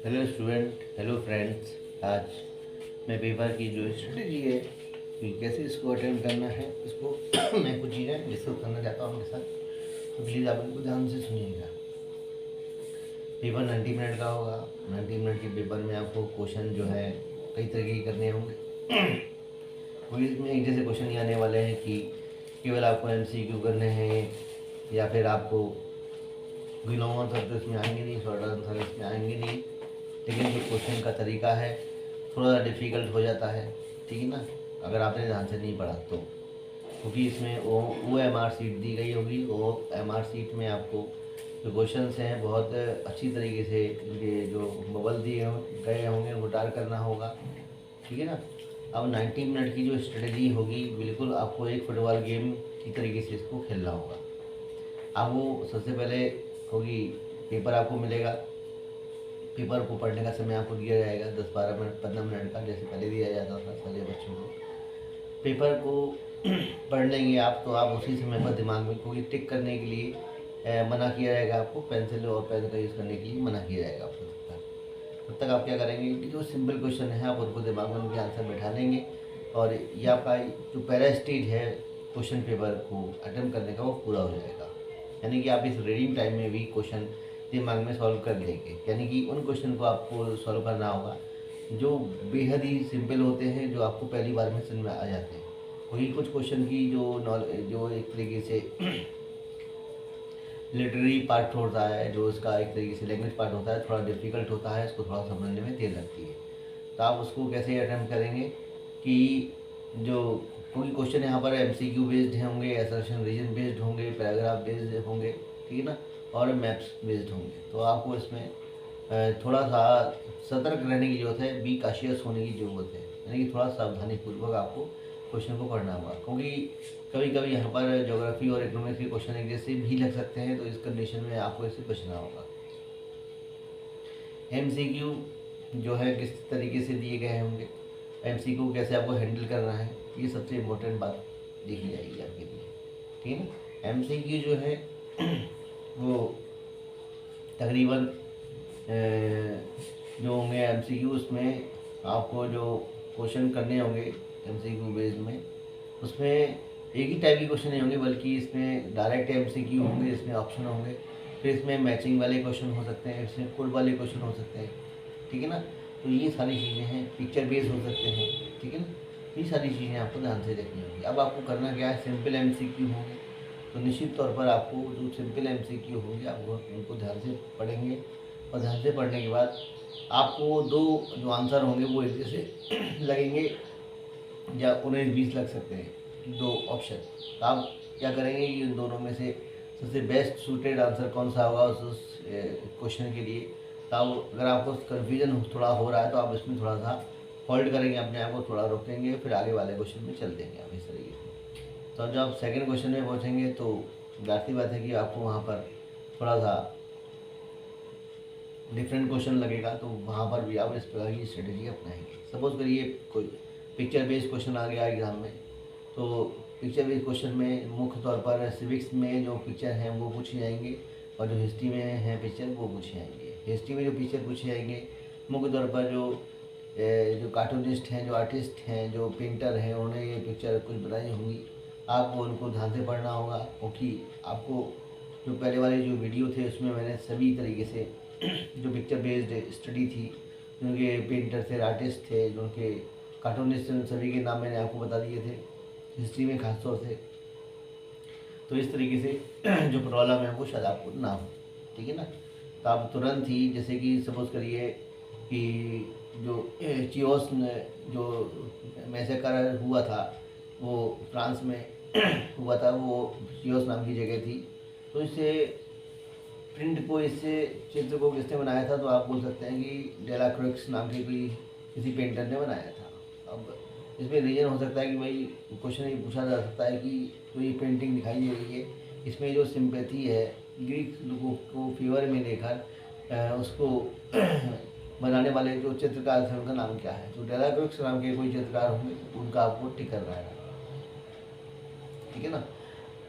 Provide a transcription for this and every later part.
Hello student, hello friends. आज मैं paper की जो स्ट्रेटजी है कि कैसे इसको अटेम्प्ट करना है, इसको मैं कुछ चीज़ें डिस्कस करना चाहता हूँ आपके साथ। तो प्लीज़ आप इनको ध्यान से सुनिएगा। पेपर 90 मिनट का होगा। 90 मिनट के पेपर में आपको क्वेश्चन जो है कई तरीके के करने होंगे। वो इसमें एक जैसे क्वेश्चन ये आने वाले हैं कि केवल आपको MCQ करने हैं या फिर आपको लॉन्ग आंसर तो इसमें आएंगे नहीं, शॉर्ट आंसर इसमें आएंगे नहीं। लेकिन जो क्वेश्चन का तरीका है थोड़ा सा डिफ़िकल्ट हो जाता है, ठीक है ना, अगर आपने ध्यान से नहीं पढ़ा तो। क्योंकि इसमें वो MR शीट दी गई होगी। वो MR शीट में आपको जो क्वेश्चंस हैं बहुत अच्छी तरीके से ये जो बबल दिए गए होंगे वो डाल करना होगा, ठीक है ना। अब 90 मिनट की जो स्ट्रेटजी होगी बिल्कुल आपको एक फुटबॉल गेम की तरीके से इसको खेलना होगा। अब वो सबसे पहले होगी, पेपर आपको मिलेगा। पेपर को पढ़ने का समय आपको दिया जाएगा 10-12 मिनट 15 मिनट का, जैसे पहले दिया जाता था सारे बच्चों को। पेपर को पढ़ लेंगे आप तो आप उसी समय पर दिमाग में, क्योंकि टिक करने के लिए मना किया जाएगा आपको, पेंसिल और पेन का यूज़ करने के लिए मना किया जाएगा आपको। तब तक आप क्या करेंगे कि जो सिंपल क्वेश्चन है आप उनको दिमाग में उनके आंसर बैठा लेंगे। और ये आपका जो पहला स्टेज है क्वेश्चन पेपर को अटेम्प्ट करने का वो पूरा हो जाएगा। यानी कि आप इस रीडिंग टाइम में भी क्वेश्चन दिमाग में सॉल्व कर लेंगे। यानी कि उन क्वेश्चन को आपको सॉल्व करना होगा जो बेहद ही सिंपल होते हैं, जो आपको पहली बार में समझ में आ जाते हैं। वही कुछ क्वेश्चन की जो एक तरीके से लिटरेरी पार्ट होता है, जो इसका एक तरीके से लैंग्वेज पार्ट होता है, थोड़ा डिफ़िकल्ट होता है, इसको थोड़ा समझने में देर लगती है। तो आप उसको कैसे अटेम्प्ट करेंगे कि जो क्योंकि क्वेश्चन यहाँ पर MCQ बेस्ड होंगे, असर्शन रीजन बेस्ड होंगे, पैराग्राफ बेस्ड होंगे, ठीक है ना, और मैप्स बेस्ड होंगे। तो आपको इसमें थोड़ा सा सतर्क रहने की ज़रूरत है, बी काशियस होने की ज़रूरत है। यानी कि थोड़ा सावधानीपूर्वक आपको क्वेश्चन को पढ़ना होगा, क्योंकि कभी कभी यहाँ पर ज्योग्राफी और इकोनॉमिक्स के क्वेश्चन एक जैसे भी लग सकते हैं। तो इस कंडीशन में आपको इससे बचना होगा। MCQ जो है किस तरीके से दिए गए होंगे, MCQ कैसे आपको हैंडल करना है, ये सबसे इम्पोर्टेंट बात देखी जाएगी आपके लिए, ठीक है ना। MCQ जो है वो तकरीबन जो होंगे MCQ, उसमें आपको जो क्वेश्चन करने होंगे MCQ बेस्ड में, उसमें एक ही टाइप के क्वेश्चन नहीं होंगे, बल्कि इसमें डायरेक्ट MCQ होंगे, इसमें ऑप्शन होंगे, फिर इसमें मैचिंग वाले क्वेश्चन हो सकते हैं, इसमें कोड वाले क्वेश्चन हो सकते हैं, ठीक है ना। तो ये सारी चीज़ें हैं, पिक्चर बेस्ड हो सकते हैं, ठीक है ना। ये सारी चीज़ें आपको ध्यान से देखनी होगी। अब आपको करना क्या है, सिंपल MCQ होंगे तो निश्चित तौर पर आपको जो सिंपल MCQ होंगे आप उनको ध्यान से पढ़ेंगे। और ध्यान से पढ़ने के बाद आपको दो जो आंसर होंगे वो एक जैसे लगेंगे, या 19-20 लग सकते हैं, दो ऑप्शन। तो आप क्या करेंगे कि इन दोनों में से सबसे बेस्ट सूटेड आंसर कौन सा होगा उस क्वेश्चन के लिए। तो अगर आपको कन्फ्यूजन थोड़ा हो रहा है तो आप इसमें थोड़ा सा होल्ड करेंगे, अपने आप को थोड़ा रोकेंगे, फिर आगे वाले क्वेश्चन में चल देंगे आप इस तरीके से। तो जब आप सेकेंड क्वेश्चन में पहुँचेंगे तो जाती बात है कि आपको वहाँ पर थोड़ा सा डिफरेंट क्वेश्चन लगेगा, तो वहाँ पर भी आप इस प्रकार की स्ट्रेटेजी अपनाएंगे। सपोज करिए कोई पिक्चर बेस्ड क्वेश्चन आ गया एग्ज़ाम में, तो पिक्चर बेस्ड क्वेश्चन में मुख्य तौर पर सिविक्स में जो पिक्चर हैं वो पूछे जाएंगे, और जो हिस्ट्री में हैं पिक्चर वो पूछे जाएंगे। हिस्ट्री में जो पिक्चर पूछे जाएंगे मुख्य तौर पर जो कार्टूनिस्ट हैं, जो आर्टिस्ट हैं, जो पेंटर हैं, उन्होंने ये पिक्चर कुछ बनाई होंगी। आपको उनको ध्यान से पढ़ना होगा, क्योंकि आपको जो पहले वाले जो वीडियो थे उसमें मैंने सभी तरीके से जो पिक्चर बेस्ड स्टडी थी, जिनके पेंटर थे, आर्टिस्ट थे, जो उनके कार्टूनिस्ट थे, उन सभी के नाम मैंने आपको बता दिए थे, हिस्ट्री में खास तौर से। तो इस तरीके से जो प्रॉब्लम है वो शायद आपको ना हो, ठीक है ना। तो आप तुरंत ही, जैसे कि सपोज करिए कि जो चियोस जो मैसेकर हुआ था वो फ्रांस में हुआ था, वो चियोस नाम की जगह थी। तो इससे प्रिंट को, इससे चित्र को किसने बनाया था, तो आप बोल सकते हैं कि डेलाक्रोक्स नाम के कोई किसी पेंटर ने बनाया था। अब इसमें रीज़न हो सकता है कि भाई क्वेश्चन ये पूछा जा सकता है कि कोई पेंटिंग दिखाई दे रही है, इसमें जो सिंपैथी है ग्रीक लोगों को फेवर में लेकर उसको बनाने वाले जो चित्रकार थे उनका नाम क्या है। तो डेलाक्रोक्स नाम के कोई चित्रकार होंगे, उनका आपको टिक करना है, ठीक है ना।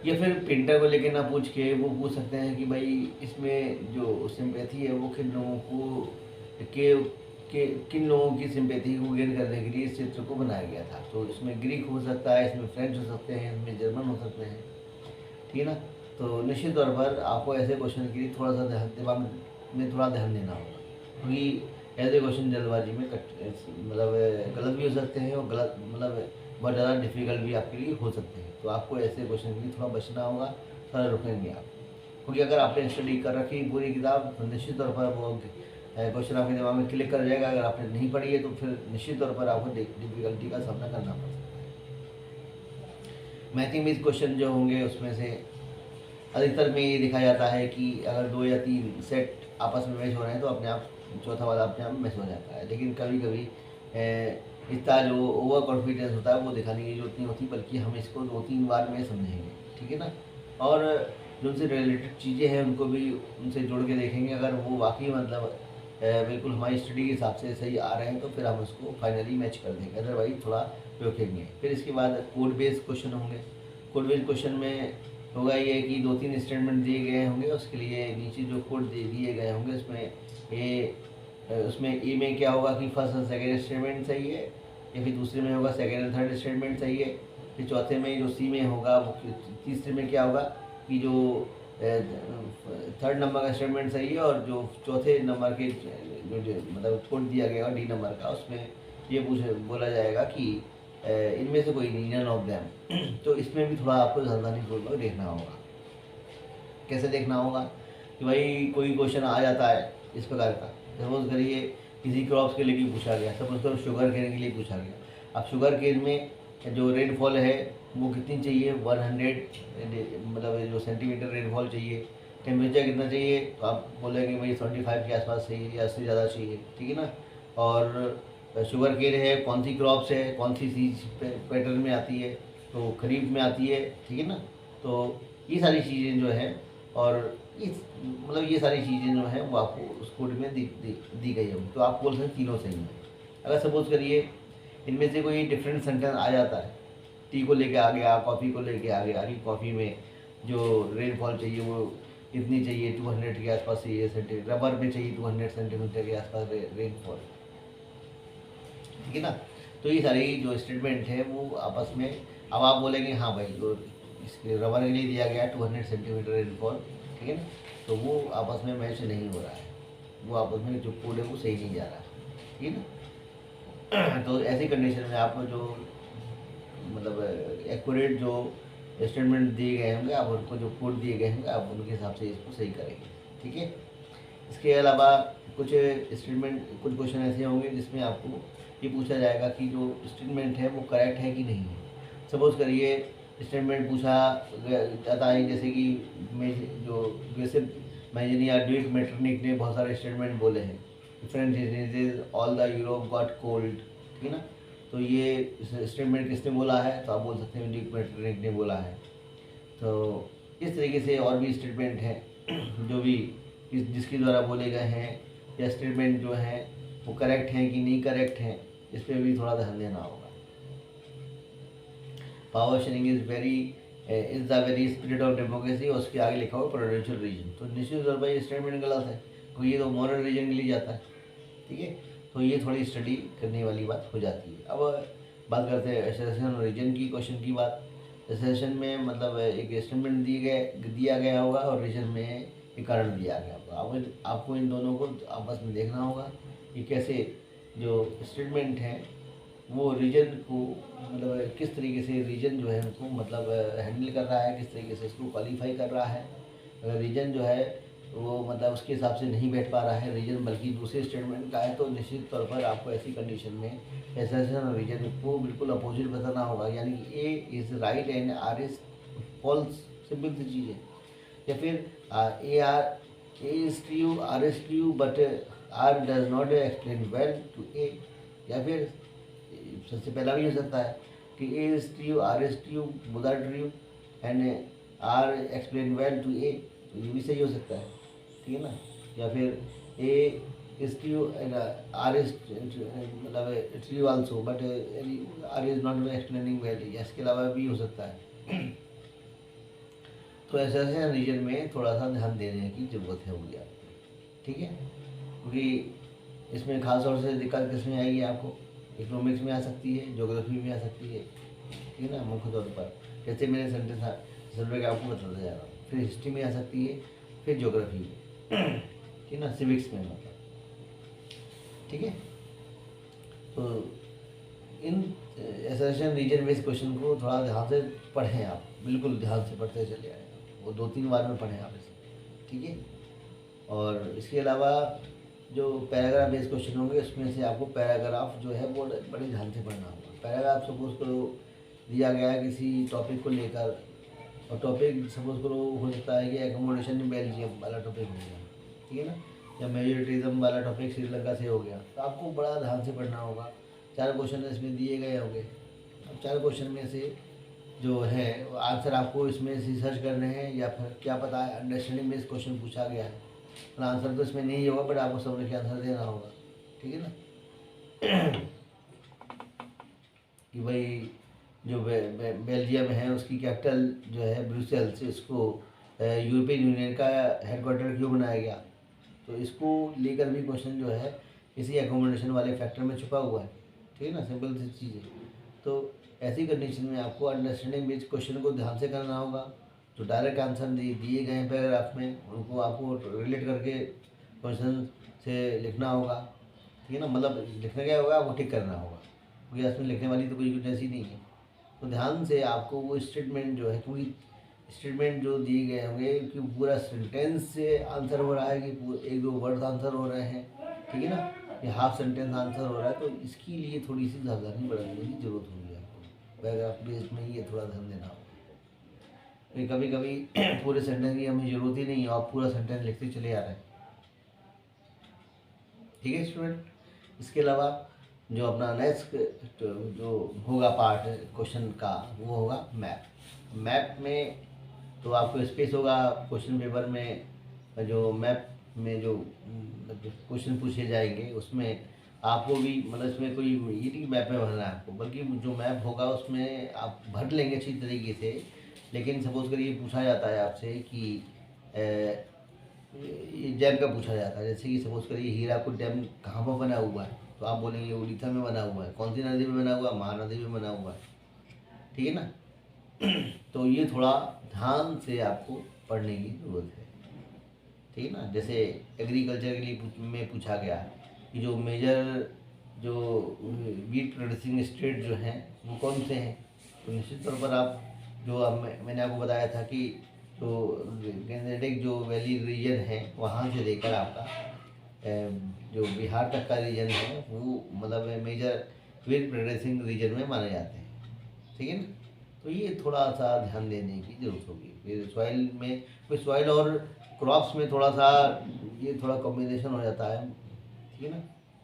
या फिर पेंटर को लेके ना पूछ के वो पूछ सकते हैं कि भाई इसमें जो सिंपैथी है वो किन लोगों को के, के किन लोगों की सिंपैथी को गेन करने के लिए इस चित्र को बनाया गया था। तो इसमें ग्रीक हो सकता है, इसमें फ्रेंच हो सकते हैं, इसमें जर्मन हो सकते हैं, ठीक है ना। तो निश्चित तौर पर आपको ऐसे क्वेश्चन के लिए थोड़ा सा दिमाग में थोड़ा ध्यान देना होगा, क्योंकि ऐसे क्वेश्चन जल्दबाजी में मतलब गलत भी हो सकते हैं और गलत मतलब बहुत ज़्यादा डिफिकल्ट भी आपके लिए हो सकते हैं। तो आपको ऐसे क्वेश्चन के लिए थोड़ा बचना होगा, थोड़ा रुकेंगे आप, क्योंकि अगर आपने स्टडी कर रखी पूरी किताब तो निश्चित तौर पर वो क्वेश्चन आपके दिमाग में क्लिक कर जाएगा। अगर आपने नहीं पढ़ी है तो फिर निश्चित तौर पर आपको डिफिकल्टी का सामना करना पड़ सकता है। मैथमेटिक्स क्वेश्चन जो होंगे उसमें से अधिकतर में ये देखा जाता है कि अगर 2 या 3 सेट आपस में मैच हो रहे हैं तो अपने आप चौथा वाला अपने आप मैच हो जाता है। लेकिन कभी कभी इसका जो ओवर कॉन्फिडेंस होता है वो दिखाने की जरूरत नहीं होती, बल्कि हम इसको 2-3 बार में समझेंगे, ठीक है ना। और जो उनसे रिलेटेड चीज़ें हैं उनको भी उनसे जोड़ के देखेंगे। अगर वो वाकई मतलब बिल्कुल हमारी स्टडी के हिसाब से सही आ रहे हैं तो फिर हम उसको फाइनली मैच कर देंगे, अदरवाइज थोड़ा रोकेंगे। फिर इसके बाद कोड बेस्ड क्वेश्चन होंगे। कोड बेस्ड क्वेश्चन में होगा ये कि 2-3 स्टेटमेंट दिए गए होंगे, उसके लिए नीचे जो कोड दिए गए होंगे उसमें ए में क्या होगा कि फर्स्ट और सेकेंड स्टेटमेंट सही है, या फिर दूसरे में होगा सेकेंड और थर्ड स्टेटमेंट सही है। फिर चौथे में जो सी में होगा वो, तीसरे में क्या होगा कि जो थर्ड नंबर का स्टेटमेंट सही है, और जो चौथे नंबर के जो मतलब कोड दिया गया डी नंबर का उसमें ये बोला जाएगा कि इनमें से कोई नहीं, नन ऑफ देम। तो इसमें भी थोड़ा आपको सावधानीपूर्वक देखना होगा। कैसे देखना होगा कि भाई कोई क्वेश्चन आ जाता है इस प्रकार का, सपोज करिए किसी क्रॉप्स के लिए भी पूछा गया, सपोज करो शुगर केन के लिए पूछा गया। अब शुगर केन में जो रेनफॉल है वो कितनी चाहिए, 100 मतलब जो सेंटीमीटर रेनफॉल चाहिए। टेम्परेचर कितना चाहिए, तो आप बोलेंगे भाई 75 के आसपास चाहिए या उससे ज़्यादा चाहिए, ठीक है ना। और शुगर केन है, कौन सी क्रॉप्स है, कौन सी सीज पैटर्न में आती है, तो खरीफ में आती है, ठीक है ना। तो ये सारी चीज़ें जो हैं, और इस मतलब ये सारी चीज़ें जो हैं वो आपको उस कोड में दी गई होंगी। तो आप बोल सकते हैं तीनों सही हैं। अगर सपोज करिए इनमें से कोई डिफरेंट सेंटेंस आ जाता है, टी को लेके आ गया, कॉफ़ी को लेके आ गया कि कॉफ़ी में जो रेनफॉल चाहिए वो इतनी चाहिए, 200 के आसपास चाहिए सेंटीमीटर, रबर में चाहिए 200 सेंटीमीटर के आसपास रेनफॉल, ठीक है ना। तो ये सारी जो स्टेटमेंट है वो आपस में, अब आप बोलेंगे हाँ भाई जो इसके रबर के लिए दिया गया 200 सेंटीमीटर रेनफॉल, ठीक है ना, तो वो आपस में मैच नहीं हो रहा है, वो आपस में जो कोड है वो सही नहीं जा रहा, ठीक है ना। तो ऐसी कंडीशन में आप जो मतलब एक्यूरेट जो स्टेटमेंट दिए गए होंगे, आप उनको जो कोड दिए गए होंगे आप उनके हिसाब से इसको सही करेंगे, ठीक है। इसके अलावा कुछ स्टेटमेंट, कुछ क्वेश्चन ऐसे होंगे जिसमें आपको ये पूछा जाएगा कि जो स्टेटमेंट है वो करेक्ट है कि नहीं है। सपोज करिए स्टेटमेंट पूछा जाता है जैसे कि मैं जो वैसे मैजनी या ड्यूक मेटरनिक ने बहुत सारे स्टेटमेंट बोले हैं, different diseases all the Europe got cold, ठीक है ना। तो ये स्टेटमेंट किसने बोला है, तो आप बोल सकते हैं ड्यूक मेटरनिक ने बोला है। तो इस तरीके से और भी स्टेटमेंट हैं जो भी जिसके द्वारा बोले गए हैं, या स्टेटमेंट जो है वो करेक्ट हैं कि नहीं करेक्ट हैं, इस पर भी थोड़ा ध्यान देना होगा। Power sharing is the very spirit of democracy, और उसके आगे लिखा हुआ प्रेसिडेंशियल रीजन। तो निश्चित तौर पर ये स्टेटमेंट गलत है, क्योंकि ये तो मॉरल रीजन के लिए जाता है, ठीक है। तो ये थोड़ी स्टडी करने वाली बात हो जाती है। अब बात करते हैं एसोसिएशन रीजन की, क्वेश्चन की बात। एसोसिएशन में मतलब एक स्टेटमेंट दिया गया होगा और रीजन में एक कारण दिया गया होगा। अब आपको इन दोनों को आपस में देखना होगा कि कैसे जो स्टेटमेंट है वो रीजन को मतलब किस तरीके से रीजन जो है उनको मतलब हैंडल कर रहा है, किस तरीके से इसको क्वालिफाई कर रहा है। अगर रीजन जो है वो मतलब उसके हिसाब से नहीं बैठ पा रहा है रीजन, बल्कि दूसरे स्टेटमेंट का है, तो निश्चित तौर पर आपको ऐसी कंडीशन में एसोसिएशन और रीजन को बिल्कुल अपोजिट बताना होगा। यानी कि A is right and R is false, simple सी चीज़ है। या फिर A is true, R is true, but R does not explain well to A. या फिर सबसे पहला भी हो सकता है कि A is true, R is true, both are true and R explain well to A, तो ये भी सही हो सकता है, ठीक है ना। या फिर A is true and R is मतलब true also, but R is not explaining well, इसके अलावा भी हो सकता है। तो ऐसे ऐसे रीजन में थोड़ा सा ध्यान देने की ज़रूरत है मुझे, ठीक है। क्योंकि इसमें खास तौर से दिक्कत किस में आएगी आपको, इकोनॉमिक्स में आ सकती है, ज्योग्राफी में आ सकती है, ठीक है ना, मुख्य तौर पर। जैसे मैंने सेंटेंस सर्वे का आपको बताता जा रहा हूँ। फिर हिस्ट्री में आ सकती है, फिर ज्योग्राफी में, ठीक है ना, सिविक्स में मतलब, ठीक है। तो इन एसेशन रीजन बेस्ड क्वेश्चन को थोड़ा ध्यान से पढ़ें आप, बिल्कुल ध्यान से पढ़ते चले आए, वो 2-3 बार में पढ़ें आप इसे, ठीक है। और इसके अलावा जो पैराग्राफ बेस्ड क्वेश्चन होंगे उसमें से आपको पैराग्राफ जो है वो बड़े ध्यान से पढ़ना होगा। पैराग्राफ सपोज करो दिया गया है किसी टॉपिक को लेकर, और टॉपिक सपोज करो हो सकता है कि एकोमोडेशन इन बेल्जियम वाला टॉपिक हो गया, ठीक है ना, या मेजोरिटिज्म वाला टॉपिक श्रीलंका से हो गया, तो आपको बड़ा ध्यान से पढ़ना होगा। 4 क्वेश्चन इसमें दिए गए होंगे। अब 4 क्वेश्चन में से जो है आंसर आपको इसमें से सर्च करने हैं, या फिर क्या पता है अंडरस्टैंडिंग में इस क्वेश्चन पूछा गया है, पर आंसर तो इसमें नहीं होगा, बट आपको समझ के आंसर देना होगा, ठीक है ना। कि भाई जो बेल्जियम है उसकी कैपिटल जो है ब्रुसेल्स, इसको यूरोपियन यूनियन का हेडक्वार्टर क्यों बनाया गया, तो इसको लेकर भी क्वेश्चन जो है इसी एकोमोडेशन वाले फैक्टर में छुपा हुआ है, ठीक है ना, सिंपल सी चीज़ है। तो ऐसी कंडीशन में आपको अंडरस्टैंडिंग बेस्ड क्वेश्चन को ध्यान से करना होगा। जो डायरेक्ट आंसर दिए गए हैं पैराग्राफ में उनको आपको रिलेट करके क्वेश्चन से लिखना होगा, ठीक है ना, मतलब लिखना क्या होगा, आपको टिक करना होगा, क्योंकि इसमें लिखने वाली तो कोई ऐसी नहीं है। तो ध्यान से आपको वो स्टेटमेंट जो है, क्योंकि स्टेटमेंट जो दिए गए होंगे कि पूरा सेंटेंस से आंसर हो रहा है कि 1-2 वर्ड्स आंसर हो रहे हैं, ठीक है ना, ये हाफ सेंटेंस आंसर हो रहा है, तो इसके लिए थोड़ी सी सावधानी बरतने की जरूरत होगी आपको। पैराग्राफ बेस्ड में ये थोड़ा ध्यान देना होगा। कभी कभी पूरे सेंटेंस की हमें ज़रूरत ही नहीं है, आप पूरा सेंटेंस लिखते चले आ रहे हैं, ठीक है स्टूडेंट। इसके अलावा जो अपना नेक्स्ट जो होगा पार्ट क्वेश्चन का वो होगा मैप। मैप में तो आपको स्पेस होगा क्वेश्चन पेपर में, जो मैप में जो क्वेश्चन पूछे जाएंगे उसमें आपको भी मतलब इसमें कोई ये नहीं मैप में भरना है आपको, बल्कि जो मैप होगा उसमें आप भर लेंगे अच्छी तरीके से। लेकिन सपोज करिए पूछा जाता है आपसे कि ये डैम का पूछा जाता है, जैसे कि सपोज करिए हीराकुद डैम कहाँ पर बना हुआ है, तो आप बोलेंगे उड़ीसा में बना हुआ है। कौन सी नदी में बना हुआ है, महानदी में बना हुआ है, ठीक है ना। तो ये थोड़ा ध्यान से आपको पढ़ने की जरूरत है, ठीक है ना। जैसे एग्रीकल्चर के लिए में पूछा गया है कि जो मेजर जो वीट प्रोड्यूसिंग स्टेट जो हैं वो कौन से हैं, तो निश्चित तौर पर आप जो अब मैंने आपको बताया था कि तो गैंजेटिक जो वैली रीजन है वहाँ से लेकर आपका जो बिहार तक का रीजन है वो मतलब मेजर वीट प्रोड्यूसिंग रीजन में माने जाते हैं, ठीक है ना। तो ये थोड़ा सा ध्यान देने की जरूरत होगी। फिर सॉइल में कोई सॉइल और क्रॉप्स में थोड़ा सा ये थोड़ा कॉम्बिनेशन हो जाता है, ठीक है ना,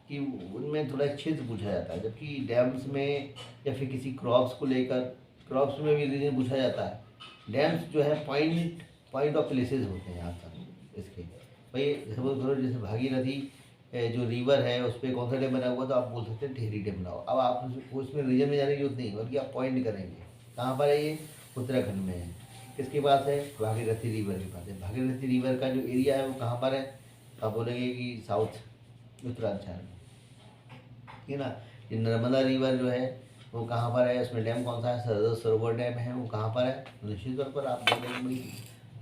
कि उनमें थोड़ा क्षेत्र पूछा जाता है, जबकि डैम्स में या फिर किसी क्रॉप्स को लेकर क्रॉप्स में भी रीजन पूछा जाता है। डैम्स जो है पॉइंट ऑफ प्लेसेस होते हैं यहाँ तक इसके। भाई सपोज करो जैसे भागीरथी जो रिवर है उस पर कौन सा डैम बना हुआ, तो आप बोल सकते हैं टिहरी डैम बनाओ। अब आप उसमें रीजन में जाने की जरूरत नहीं, बल्कि आप पॉइंट करेंगे कहाँ पर है, ये उत्तराखंड में है। किसके पास है, भागीरथी रिवर के पास है। भागीरथी रिवर का जो एरिया है वो कहाँ पर है, आप बोलेंगे कि साउथ उत्तरांचल में, ठीक है ना। ये नर्मदा रिवर जो है वो कहाँ पर है, उसमें डैम कौन सा है, सरदार सरोवर डैम है, वो कहाँ पर है, तो निश्चित तौर पर आप बोलेंगे भाई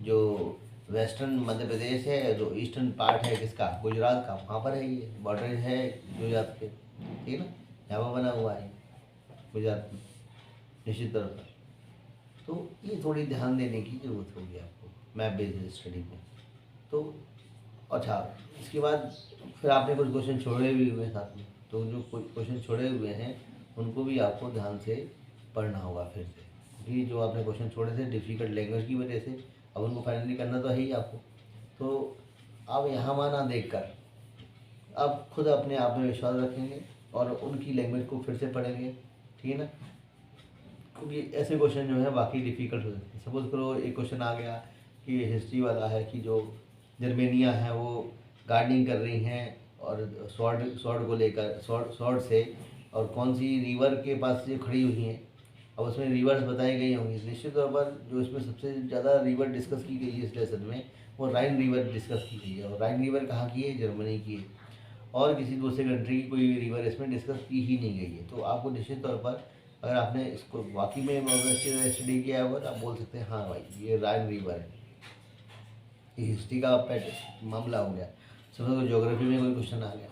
जो वेस्टर्न मध्य प्रदेश है, जो ईस्टर्न पार्ट है किसका, गुजरात का, वहाँ पर है, ये बॉर्डर है गुजरात के, ठीक है ना, यहाँ पर बना हुआ है गुजरात में, निश्चित तौर पर। तो ये थोड़ी ध्यान देने की ज़रूरत होगी आपको मैप बेस्ड स्टडी में। तो अच्छा, इसके बाद फिर आपने कुछ क्वेश्चन छोड़े भी हुए हैं साथ में, तो जो कुछ क्वेश्चन छोड़े हुए हैं उनको भी आपको ध्यान से पढ़ना होगा फिर से, क्योंकि जो आपने क्वेश्चन छोड़े थे डिफ़िकल्ट लैंग्वेज की वजह से, अब उनको फाइनली करना तो है ही आपको। तो आप यहाँ वहाँ ना देख कर अब खुद अपने आप में विश्वास रखेंगे और उनकी लैंग्वेज को फिर से पढ़ेंगे, ठीक है ना, क्योंकि ऐसे क्वेश्चन जो है बाकी डिफ़िकल्ट हो सकते हैं। सपोज करो एक क्वेश्चन आ गया कि हिस्ट्री वाला है कि जो जर्मेनिया है वो गार्डनिंग कर रही हैं और स्वॉर्ड को लेकर स्वॉर्ड से, और कौन सी रिवर के पास ये खड़ी हुई हैं। अब उसमें रिवर्स बताई गई होंगी, निश्चित तौर पर जो इसमें सबसे ज़्यादा रिवर डिस्कस की गई है इस लेसन में वो राइन रिवर डिस्कस की गई है, और राइन रिवर कहाँ की है, जर्मनी की है। और किसी दूसरे कंट्री की कोई रिवर इसमें डिस्कस की ही नहीं गई है। तो आपको निश्चित तौर पर अगर आपने इसको वाकई में स्टडी किया होगा तो आप बोल सकते हैं हाँ भाई ये राइन रिवर है। ये हिस्ट्री का पैट मामला हो गया। समझ लो ज्योग्राफी में कोई क्वेश्चन आ गया।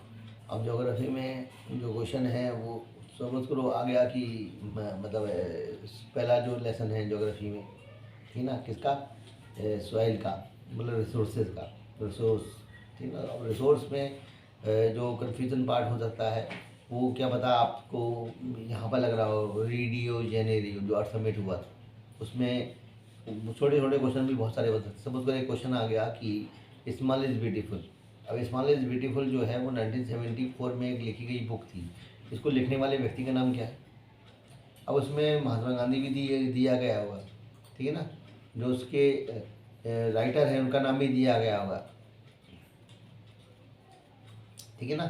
अब ज्योग्राफी में जो क्वेश्चन है वो समझ करो आ गया कि मतलब पहला जो लेसन है ज्योग्राफी में, ठीक ना, किसका, सॉइल का, मतलब रिसोर्सेज का, रिसोर्स, ठीक ना। और रिसोर्स में जो कन्फ्यूजन पार्ट हो सकता है वो क्या पता आपको यहाँ पर लग रहा हो, रियो जेनेरियो जो अर्थ समिट हुआ था उसमें छोटे छोटे क्वेश्चन भी बहुत सारे बन सकते। सपोज करो एक क्वेश्चन आ गया कि स्मॉल इज़ ब्यूटीफुल। अब स्मॉल इज़ ब्यूटीफुल जो है वो 1974 में एक लिखी गई बुक थी। इसको लिखने वाले व्यक्ति का नाम क्या है? अब उसमें महात्मा गांधी भी दिया गया होगा, ठीक है ना। जो उसके राइटर हैं उनका नाम भी दिया गया होगा, ठीक है ना।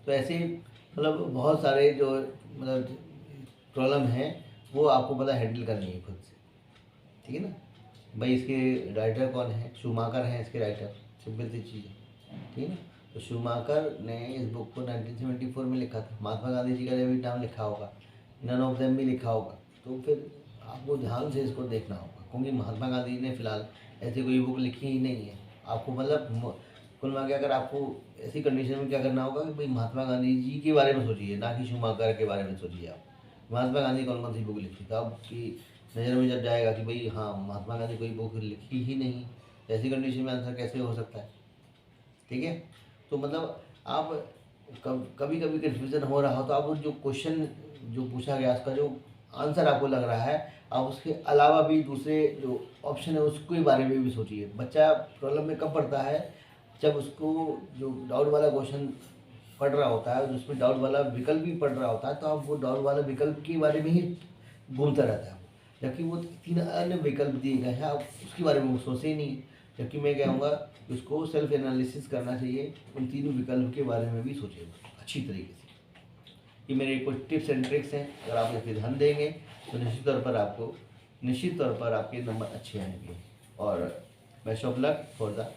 तो ऐसे मतलब बहुत सारे जो मतलब प्रॉब्लम हैं वो आपको पता हैंडल करनी है खुद से, ठीक है ना। भाई इसके राइटर कौन है? शूमाकर हैं इसके राइटर, सिंपल सी चीज़ है, ठीक है ना। तो शूमाकर ने इस बुक को 1974 में लिखा था। महात्मा गांधी जी का भी नाम लिखा होगा, नन ऑफ देम भी लिखा होगा। तो फिर आपको ध्यान से इसको देखना होगा, क्योंकि महात्मा गांधी ने फिलहाल ऐसी कोई बुक लिखी ही नहीं है। आपको मतलब कुल मिला के अगर आपको ऐसी कंडीशन में क्या करना होगा कि भाई महात्मा गांधी जी के बारे में सोचिए, ना कि शूमाकर के बारे में सोचिए। आप महात्मा गांधी कौन कौन सी बुक लिखी तो आपकी नज़र में जब जाएगा कि भाई हाँ महात्मा गांधी कोई बुक लिखी ही नहीं, ऐसी कंडीशन में आंसर कैसे हो सकता है, ठीक है। तो मतलब आप कभी कभी कन्फ्यूज़न हो रहा हो तो आप जो क्वेश्चन जो पूछा गया उसका जो आंसर आपको लग रहा है आप उसके अलावा भी दूसरे जो ऑप्शन है उसके बारे में भी सोचिए। बच्चा प्रॉब्लम में कब पड़ता है? जब उसको जो डाउट वाला क्वेश्चन पढ़ रहा होता है उसमें डाउट वाला विकल्प भी पढ़ रहा होता है, तो आप वो डाउट वाला विकल्प के बारे में ही घूमता रहता है। जबकि वो 3 अन्य विकल्प दिए गए हैं, आप उसके बारे में वो सोचे ही नहीं। जबकि मैं कहूँगा उसको सेल्फ एनालिसिस करना चाहिए, उन 3 विकल्प के बारे में भी सोचेगा अच्छी तरीके से। ये मेरे कुछ टिप्स एंड ट्रिक्स हैं, अगर आप इस पर ध्यान देंगे तो निश्चित तौर पर आपके नंबर अच्छे आएंगे। और best of luck for the